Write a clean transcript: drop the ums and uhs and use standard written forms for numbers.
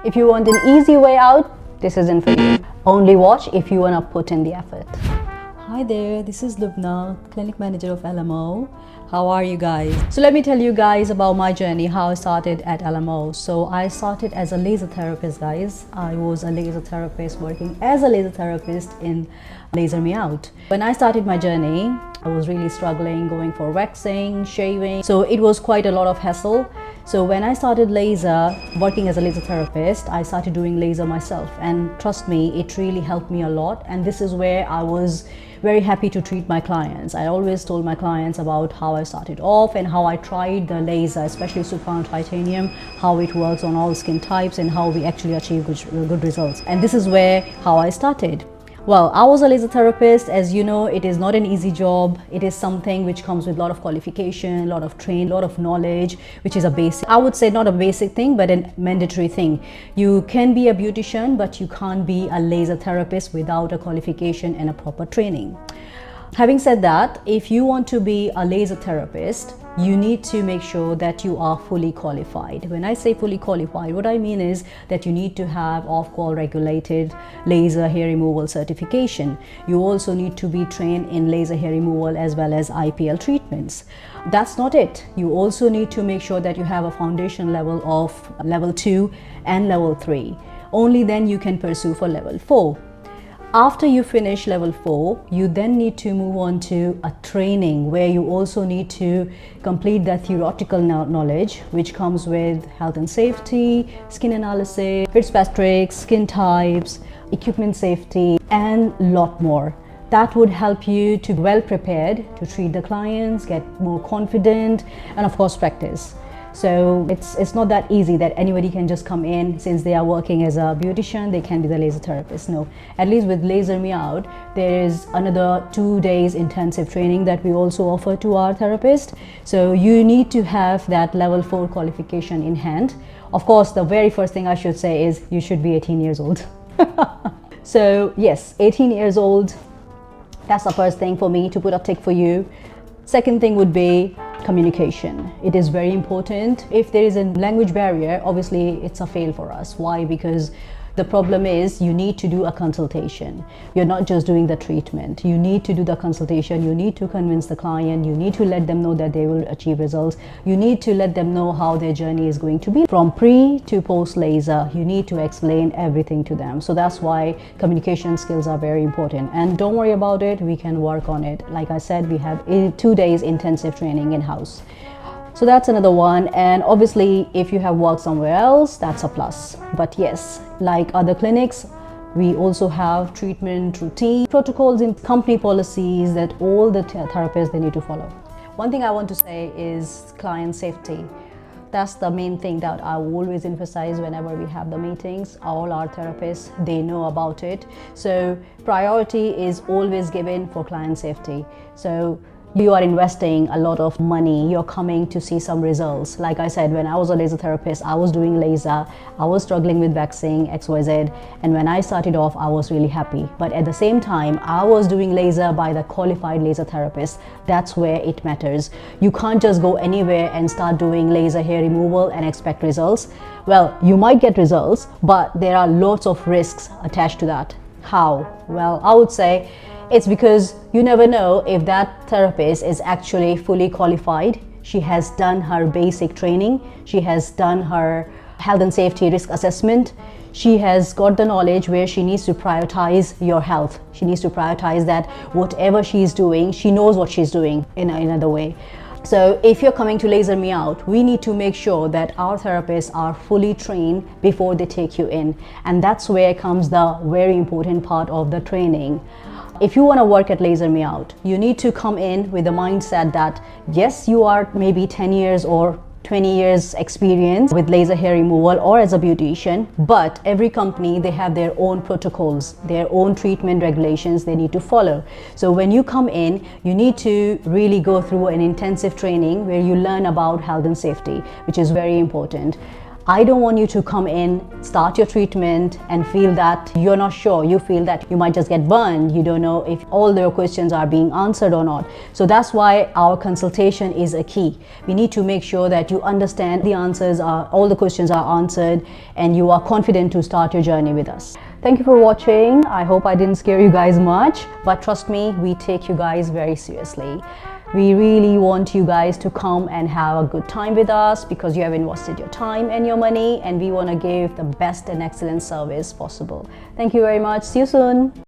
If you want an easy way out, this isn't for you. Only watch if you want to put in the effort. Hi there, this is Lubna, Clinic Manager of LMO. How are you guys? So let me tell you guys about my journey, how I started at LMO. So I started as a laser therapist, guys. I was a laser therapist working as a laser therapist in Laser Me Out. When I started my journey, I was really struggling, going for waxing, shaving. So it was quite a lot of hassle. So when I started working as a laser therapist, I started doing laser myself. And trust me, it really helped me a lot. And this is where I was very happy to treat my clients. I always told my clients about how I started off and how I tried the laser, especially Supernal Titanium, how it works on all skin types and how we actually achieve good results. And this is how I started. Well, I was a laser therapist. As you know, it is not an easy job. It is something which comes with a lot of qualification, a lot of training, a lot of knowledge, which is a basic, I would say not a basic thing, but a mandatory thing. You can be a beautician, but you can't be a laser therapist without a qualification and a proper training. Having said that, if you want to be a laser therapist, you need to make sure that you are fully qualified. When I say fully qualified, what I mean is that you need to have off-call regulated laser hair removal certification. You also need to be trained in laser hair removal as well as IPL treatments. That's not it. You also need to make sure that you have a foundation level of level 2 and level 3. Only then you can pursue for level 4. After you finish level 4, you then need to move on to a training where you also need to complete the theoretical knowledge, which comes with health and safety, skin analysis, Fitzpatrick, skin types, equipment safety, and a lot more. That would help you to be well prepared to treat the clients, get more confident, and of course practice. So it's not that easy that anybody can just come in. Since they are working as a beautician, they can be the laser therapist. No, at least with Laser Me Out, there is another 2 days intensive training that we also offer to our therapist. So you need to have that level 4 qualification in hand. Of course, the very first thing I should say is you should be 18 years old. So yes, 18 years old, that's the first thing for me to put a tick for you. Second thing would be communication. It is very important. If there is a language barrier, obviously it's a fail for us. Why? Because the problem is you need to do a consultation. You're not just doing the treatment. You need to do the consultation. You need to convince the client. You need to let them know that they will achieve results. You need to let them know how their journey is going to be. From pre to post laser, you need to explain everything to them. So that's why communication skills are very important. And don't worry about it. We can work on it. Like I said, we have 2 days intensive training in-house. So that's another one. And obviously if you have worked somewhere else, that's a plus. But yes, like other clinics, we also have treatment routine protocols in company policies that all the therapists, they need to follow. One thing I want to say is client safety. That's the main thing that I always emphasize whenever we have the meetings. All our therapists, they know about it. So priority is always given for client safety. So you are investing a lot of money, you're coming to see some results. Like I said, when I was a laser therapist, I was doing laser, I was struggling with waxing, XYZ, and when I started off, I was really happy. But at the same time, I was doing laser by the qualified laser therapist. That's where it matters. You can't just go anywhere and start doing laser hair removal and expect results. Well, you might get results, but there are lots of risks attached to that. How? Well, I would say it's because you never know if that therapist is actually fully qualified. She has done her basic training. She has done her health and safety risk assessment. She has got the knowledge where she needs to prioritize your health. She needs to prioritize that whatever she's doing, she knows what she's doing in another way. So if you're coming to Laser Me Out, we need to make sure that our therapists are fully trained before they take you in. And that's where comes the very important part of the training. If you want to work at Laser Me Out, you need to come in with the mindset that yes, you are maybe 10 years or 20 years experience with laser hair removal or as a beautician, but every company, they have their own protocols, their own treatment regulations they need to follow. So when you come in, you need to really go through an intensive training where you learn about health and safety, which is very important. I don't want you to come in, start your treatment and feel that you're not sure. You feel that you might just get burned. You don't know if all your questions are being answered or not. So that's why our consultation is a key. We need to make sure that you understand the answers are, all the questions are answered, and you are confident to start your journey with us. Thank you for watching. I hope I didn't scare you guys much, but trust me, we take you guys very seriously. We really want you guys to come and have a good time with us because you have invested your time and your money, and we want to give the best and excellent service possible. Thank you very much. See you soon.